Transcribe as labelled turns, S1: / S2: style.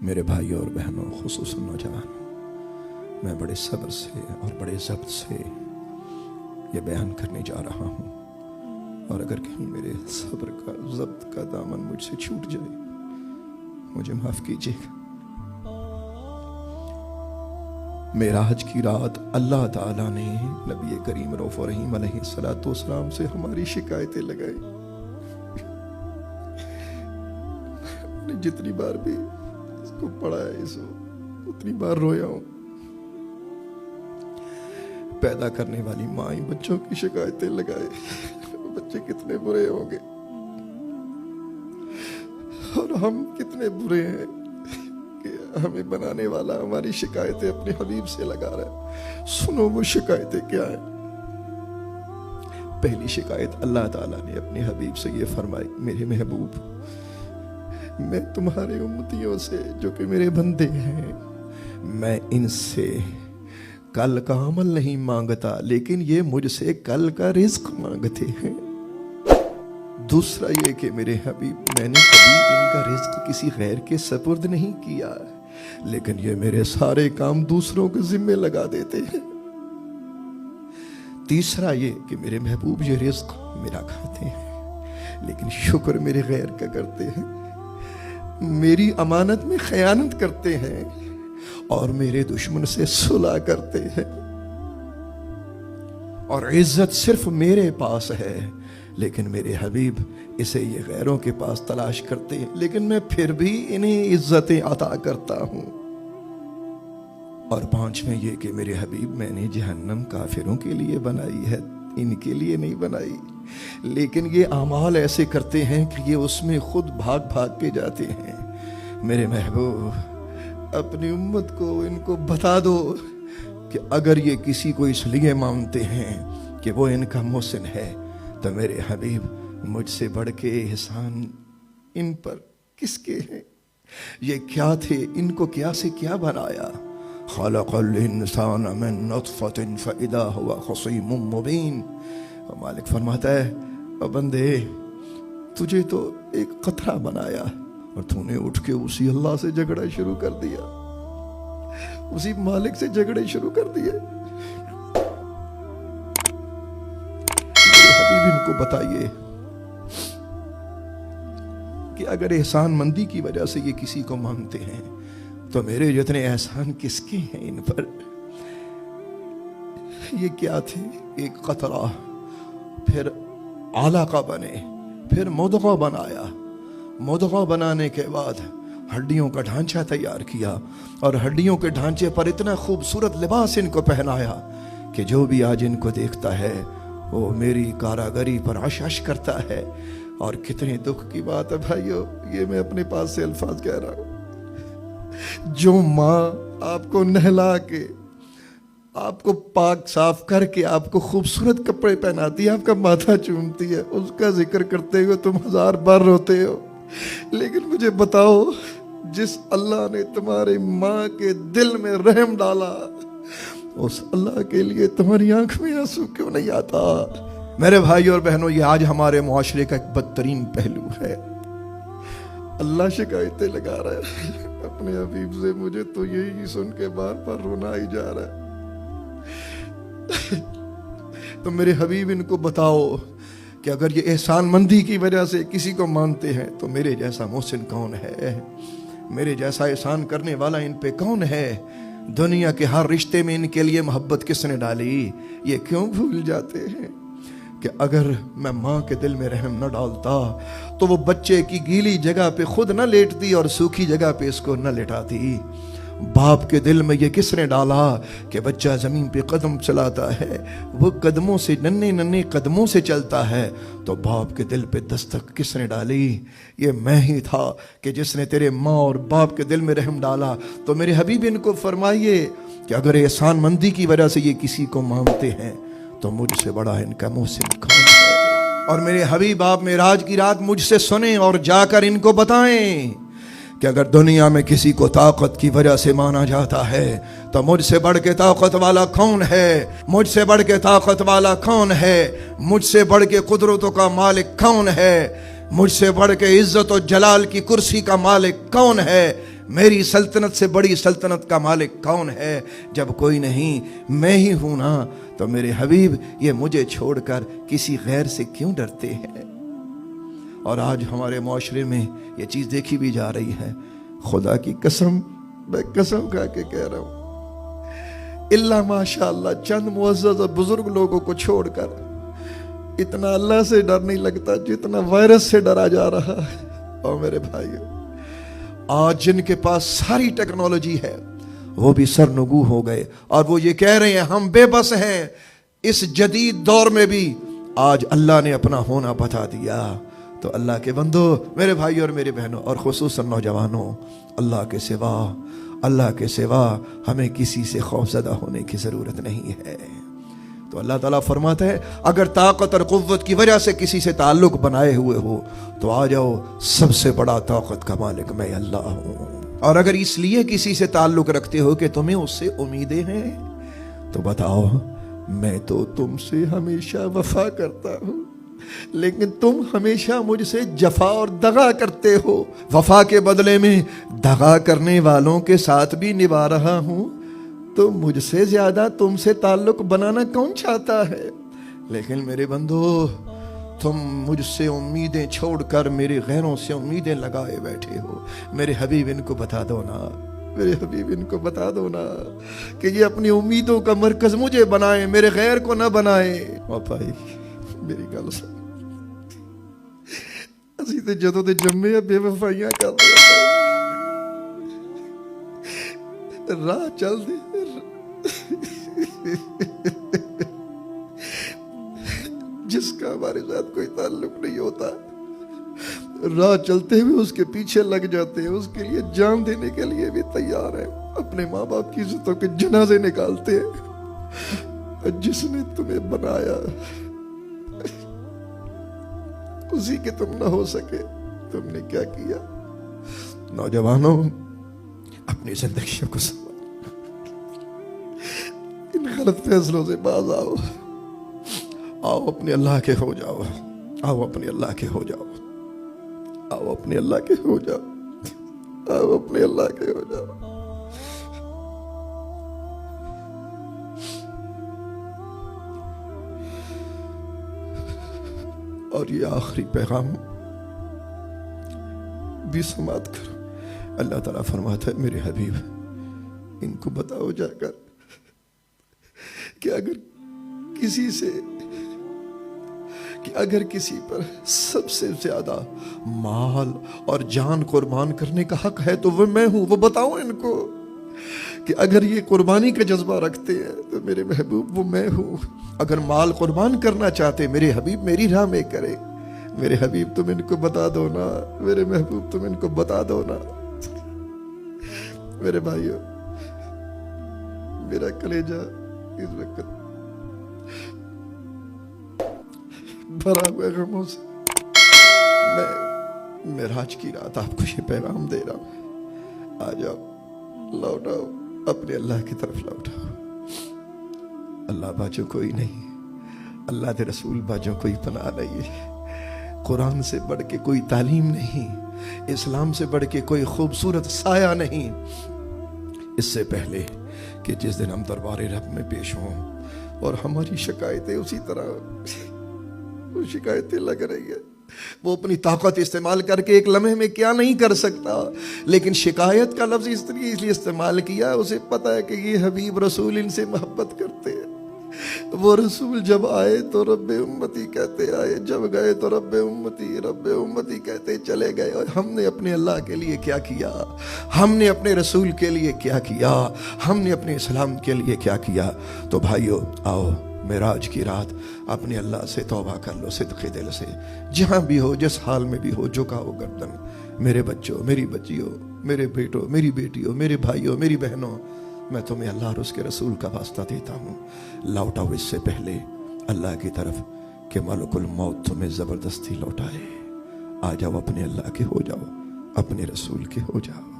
S1: میرے بھائی اور بہنوں، خصوصاً نوجوانوں، میں بڑے صبر سے اور بڑے ضبط سے یہ بیان کرنے جا رہا ہوں، اور اگر کہیں میرے صبر کا ضبط کا دامن مجھ سے چھوٹ جائے مجھے معاف کیجیے گا۔ معراج کی رات اللہ تعالیٰ نے نبی کریم رؤوف رحیم علیہ السلام سے ہماری شکایتیں لگائی۔ میں نے جتنی بار بھی اس کو پڑھا ہے اتنی بار رویا ہوں۔ پیدا کرنے والی ماں بچوں کی شکایتیں لگائے، بچے کتنے برے ہوں گے، اور ہم کتنے برے ہیں کہ ہمیں بنانے والا ہماری شکایتیں اپنے حبیب سے لگا رہا ہے۔ سنو وہ شکایتیں کیا ہیں۔ پہلی شکایت اللہ تعالیٰ نے اپنے حبیب سے یہ فرمائی، میرے محبوب، میں تمہارے امتیوں سے جو کہ میرے بندے ہیں، میں ان سے کل کا عمل نہیں مانگتا، لیکن یہ مجھ سے کل کا رزق مانگتے ہیں۔ دوسرا یہ کہ میرے حبیب، میں نے کبھی ان کا رزق کسی غیر کے سپرد نہیں کیا، لیکن یہ میرے سارے کام دوسروں کے ذمے لگا دیتے ہیں۔ تیسرا یہ کہ میرے محبوب، یہ رزق میرا کھاتے ہیں، لیکن شکر میرے غیر کا کرتے ہیں، میری امانت میں خیانت کرتے ہیں، اور میرے دشمن سے صلح کرتے ہیں، اور عزت صرف میرے پاس ہے، لیکن میرے حبیب اسے یہ غیروں کے پاس تلاش کرتے ہیں، لیکن میں پھر بھی انہیں عزتیں عطا کرتا ہوں۔ اور پانچویں یہ کہ میرے حبیب، میں نے جہنم کافروں کے لیے بنائی ہے، ان کے لیے نہیں بنائی، لیکن یہ اعمال ایسے کرتے ہیں کہ یہ اس میں خود بھاگ بھاگ کے جاتے ہیں۔ میرے محبوب، اپنی امت کو ان کو بتا دو کہ اگر یہ کسی کو اس لیے مانتے ہیں کہ وہ ان کا محسن ہے، تو میرے حبیب، مجھ سے بڑھ کے احسان ان پر کس کے ہیں؟ یہ کیا تھے؟ ان کو کیا سے کیا بنایا؟ خلق الانسان من نطفۃ فاذا هو خصیم مبین۔ مالک فرماتا ہے، او بندے، تجھے تو ایک قطرہ بنایا، اور تو نے اٹھ کے اسی اللہ سے جھگڑا شروع کر دیا، اسی مالک سے جھگڑے شروع کر دیے۔ میرے حبیب، ان کو بتائیے کہ اگر احسان مندی کی وجہ سے یہ کسی کو مانتے ہیں، تو میرے جتنے احسان کس کے ہیں ان پر؟ یہ کیا تھے؟ ایک قطرہ، پھر علقہ بنے، پھر مضغہ بنایا، مضغہ بنانے کے بعد ہڈیوں کا ڈھانچہ تیار کیا، اور ہڈیوں کے ڈھانچے پر اتنا خوبصورت لباس ان کو پہنایا کہ جو بھی آج ان کو دیکھتا ہے وہ میری کاراگری پر عش عش کرتا ہے۔ اور کتنے دکھ کی بات ہے بھائیو، یہ میں اپنے پاس سے الفاظ کہہ رہا ہوں۔ جو ماں آپ کو نہلا کے، آپ کو پاک صاف کر کے، آپ کو خوبصورت کپڑے پہناتی ہے، آپ کا ماتھا چومتی ہے، اس کا ذکر کرتے ہوئے تم 1000 بار روتے ہو، لیکن مجھے بتاؤ، جس اللہ نے تمہاری ماں کے دل میں رحم ڈالا، اس اللہ کے لیے تمہاری آنکھ میں آنسو کیوں نہیں آتا؟ میرے بھائی اور بہنوں، یہ آج ہمارے معاشرے کا ایک بدترین پہلو ہے۔ اللہ شکایتیں لگا رہا ہے اپنے حبیب سے، مجھے تو یہی سن کے بار بار رونا ہی جا رہا ہے۔ تو میرے حبیب، ان کو بتاؤ کہ اگر یہ احسان مندی کی وجہ سے کسی کو مانتے ہیں، تو میرے جیسا محسن کون ہے؟ میرے جیسا احسان کرنے والا ان پہ کون ہے؟ دنیا کے ہر رشتے میں ان کے لیے محبت کس نے ڈالی؟ یہ کیوں بھول جاتے ہیں کہ اگر میں ماں کے دل میں رحم نہ ڈالتا تو وہ بچے کی گیلی جگہ پہ خود نہ لیٹتی اور سوکھی جگہ پہ اس کو نہ لٹاتی۔ باپ کے دل میں یہ کس نے ڈالا کہ بچہ زمین پہ قدم چلاتا ہے، وہ قدموں سے، ننھے ننھے قدموں سے چلتا ہے، تو باپ کے دل پہ دستک کس نے ڈالی؟ یہ میں ہی تھا کہ جس نے تیرے ماں اور باپ کے دل میں رحم ڈالا۔ تو میرے حبیب، ان کو فرمائیے کہ اگر احسان مندی کی وجہ سے یہ کسی کو مانتے ہیں، تو مجھ سے بڑا ان کا محسن کون ہے؟ اور میرے حبیب، آپ معراج کی رات مجھ سے سنیں اور جا کر ان کو بتائیں کہ اگر دنیا میں کسی کو طاقت کی وجہ سے مانا جاتا ہے، تو مجھ سے بڑھ کے طاقت والا کون ہے؟ مجھ سے بڑھ کے طاقت والا کون ہے؟ مجھ سے بڑھ کے قدرتوں کا مالک کون ہے؟ مجھ سے بڑھ کے عزت و جلال کی کرسی کا مالک کون ہے؟ میری سلطنت سے بڑی سلطنت کا مالک کون ہے؟ جب کوئی نہیں میں ہی ہوں نا، تو میرے حبیب یہ مجھے چھوڑ کر کسی غیر سے کیوں ڈرتے ہیں؟ اور آج ہمارے معاشرے میں یہ چیز دیکھی بھی جا رہی ہے. خدا کی قسم، میں قسم کھا کے کہہ رہا ہوں، اللہ ماشاء اللہ چند معزز اور بزرگ لوگوں کو چھوڑ کر اتنا اللہ سے ڈر نہیں لگتا جتنا وائرس سے ڈرا جا رہا ہے. اور میرے بھائیو، آج جن کے پاس ساری ٹیکنالوجی ہے وہ بھی سرنگو ہو گئے، اور وہ یہ کہہ رہے ہیں ہم بے بس ہیں. اس جدید دور میں بھی آج اللہ نے اپنا ہونا بتا دیا. تو اللہ کے بندو، میرے بھائی اور میرے بہنوں، اور خصوصاً نوجوانوں، اللہ کے سوا ہمیں کسی سے خوفزدہ ہونے کی ضرورت نہیں ہے. تو اللہ تعالیٰ فرماتا ہے اگر طاقت اور قوت کی وجہ سے کسی سے تعلق بنائے ہوئے ہو تو آ جاؤ، سب سے بڑا طاقت کا مالک میں اللہ ہوں. اور اگر اس لیے کسی سے تعلق رکھتے ہو کہ تمہیں اس سے امیدیں ہیں تو بتاؤ، میں تو تم سے ہمیشہ وفا کرتا ہوں، لیکن تم ہمیشہ مجھ سے جفا اور دغا کرتے ہو. وفا کے بدلے میں دغا کرنے والوں کے ساتھ بھی نبھا رہا ہوں، تو مجھ سے زیادہ تم سے تعلق بنانا کون چاہتا ہے؟ لیکن میرے بندو، تم مجھ سے امیدیں چھوڑ کر میرے غیروں سے امیدیں لگائے بیٹھے ہو. میرے حبیب ان کو بتا دو نا، میرے حبیب ان کو بتا دو نا کہ یہ اپنی امیدوں کا مرکز مجھے بنائے، میرے غیر کو نہ بنائے. اور بھائی میری گل سن، اسی تے جدوں تے جمے بے وفائیاں کر رہے راہ چل دے، جس کا ہمارے ساتھ کوئی تعلق نہیں ہوتا، راہ چلتے ہوئے اس کے پیچھے لگ جاتے ہیں، اس کے لیے جان دینے کے لیے بھی تیار ہیں، اپنے ماں باپ کی عزتوں کے جنازے نکالتے ہیں. جس نے تمہیں بنایا اسی کے تم نہ ہو سکے، تم نے کیا کیا؟ نوجوانوں، اپنی زندگیوں کو سنبھالو، ان غلط فیصلوں سے باز آؤ. آؤ اپنے اللہ کے ہو جاؤ، آؤ اپنے اللہ کے ہو جاؤ، آؤ اپنے اللہ کے ہو جاؤ، آؤ اپنے اللہ کے ہو جاؤ. اور یہ آخری پیغام بھی سماعت کرو. اللہ تعالیٰ فرماتا ہے میرے حبیب ان کو بتاؤ جا کر کہ اگر کسی پر سب سے زیادہ مال اور جان قربان کرنے کا حق ہے تو وہ میں ہوں. وہ بتاؤ ان کو کہ اگر یہ قربانی کا جذبہ رکھتے ہیں تو میرے محبوب وہ میں ہوں. اگر مال قربان کرنا چاہتے میرے حبیب میری راہ میں کرے. میرے حبیب تم ان کو بتا دو نا، میرے محبوب تم ان کو بتا دو نا. میرے بھائیو، میرا کلیجہ اس وقت بھرا ہوئے غموں سے، میں معراج کی رات آپ کو یہ پیغام دے رہا ہوں، آ جاؤ، لوٹاؤ اپنے اللہ کی طرف لوٹاؤ. اللہ باجو کوئی نہیں، اللہ کے رسول باجو کوئی پناہ نہیں ہے، قرآن سے بڑھ کے کوئی تعلیم نہیں، اسلام سے بڑھ کے کوئی خوبصورت سایہ نہیں. اس سے پہلے کہ جس دن ہم دربار رب میں پیش ہوں اور ہماری شکایتیں اسی طرح وہ شکایتیں لگ رہی ہیں، وہ اپنی طاقت استعمال کر کے ایک لمحے میں کیا نہیں کر سکتا، لیکن شکایت کا لفظ اس لیے استعمال کیا، اسے پتا ہے کہ یہ حبیب رسول ان سے محبت کرتے ہیں. وہ رسول جب آئے تو رب امتی کہتے آئے، جب گئے تو رب امتی کہتے چلے گئے. اور ہم نے اپنے اللہ کے لیے کیا کیا، ہم نے اپنے رسول کے لیے کیا کیا، ہم نے اپنے اسلام کے لیے کیا کیا. تو بھائیو آؤ، معراج کی رات اپنے اللہ سے توبہ کر لو صدق دل سے، جہاں بھی ہو، جس حال میں بھی ہو، جھکاؤ گردن. میرے بچوں، میری بچیوں، میرے بیٹوں، میری بیٹیوں، میرے بھائیوں، میری بہنوں، میں تمہیں اللہ اور اس کے رسول کا واسطہ دیتا ہوں، لوٹاؤ اس سے پہلے اللہ کی طرف کہ ملک الموت تمہیں زبردستی لوٹائے. آ جاؤ، اپنے اللہ کے ہو جاؤ، اپنے رسول کے ہو جاؤ.